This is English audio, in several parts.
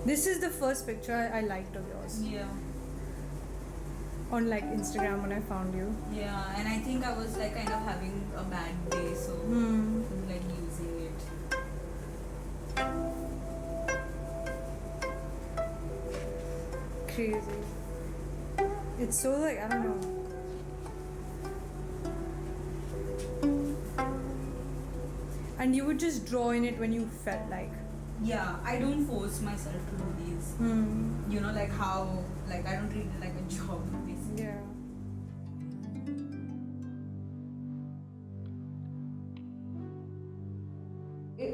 This is the first picture I liked of yours Yeah. on like Instagram when I found you. Yeah, and I think I was like kind of having a bad day, so Hmm. I was like using it. Crazy. It's so like, I don't know. And you would just draw in it when you felt like. Yeah, I don't force myself to do these. You know, like how, like I don't treat it like a job, basically. Yeah.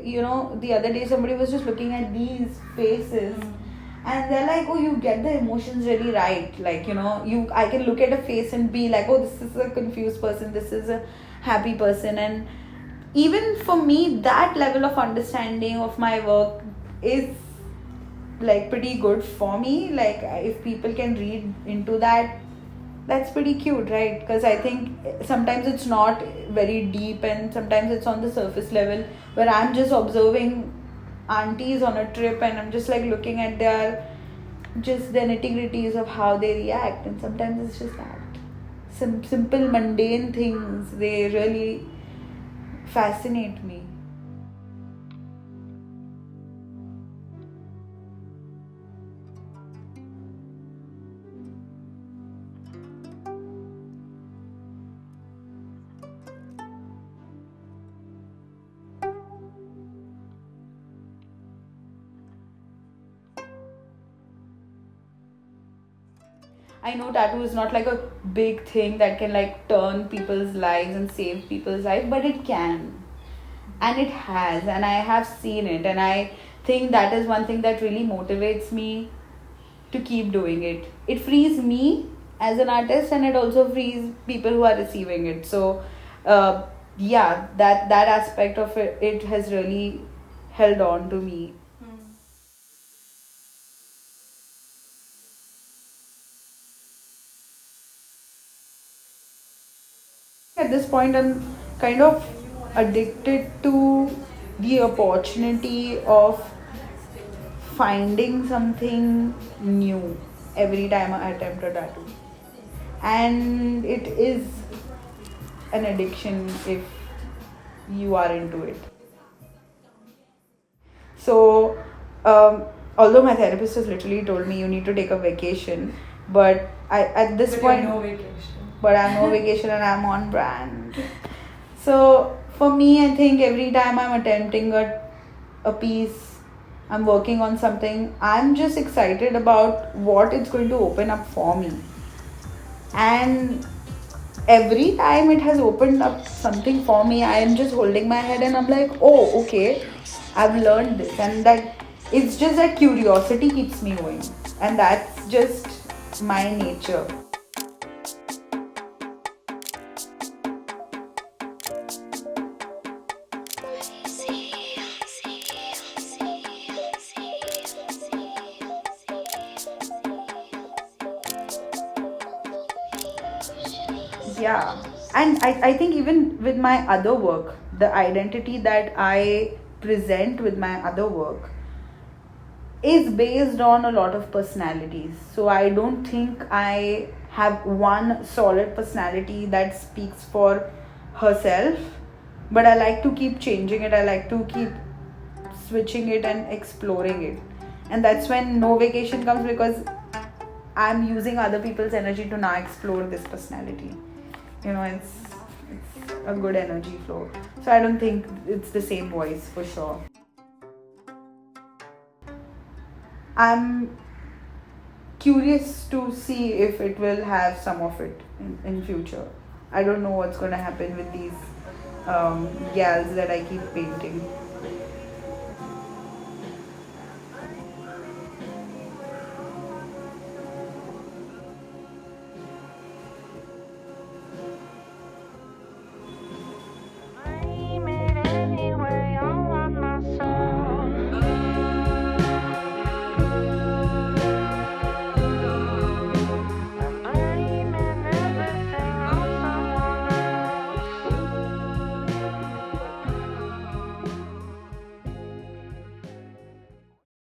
You know, the other day somebody was just looking at these faces and they're like, oh, you get the emotions really right. Like, you know, I can look at a face and be like, oh, this is a confused person, this is a happy person. And even for me, that level of understanding of my work is like pretty good for me. Like, if people can read into that, that's pretty cute, right? Because I think sometimes it's not very deep and sometimes it's on the surface level where I'm just observing aunties on a trip and I'm just like looking at their just the nitty-gritties of how they react, and sometimes it's just that simple mundane things, they really fascinate me. I know tattoo is not like a big thing that can like turn people's lives and save people's lives, but it can. And it has, and I have seen it, and I think that is one thing that really motivates me to keep doing it. It frees me as an artist, and it also frees people who are receiving it. So, uh, yeah, that aspect of it has really held on to me. At this point, I'm kind of addicted to the opportunity of finding something new every time I attempt a tattoo. And it is an addiction if you are into it. So, although my therapist has literally told me you need to take a vacation, but I at this point, no vacation. but I'm no vacation and I'm on brand. So for me, I think every time I'm attempting a piece, I'm working on something, I'm just excited about what it's going to open up for me. And every time it has opened up something for me, I am just holding my head and I'm like, oh, okay, I've learned this. And that it's just that curiosity keeps me going. And that's just my nature. Yeah. And I think even with my other work, the identity that I present with my other work is based on a lot of personalities. So I don't think I have one solid personality that speaks for herself, but I like to keep changing it. I like to keep switching it and exploring it. And that's when no vacation comes, because I'm using other people's energy to now explore this personality. You know, it's a good energy flow. So I don't think it's the same voice for sure. I'm curious to see if it will have some of it in future. I don't know what's going to happen with these gals that I keep painting.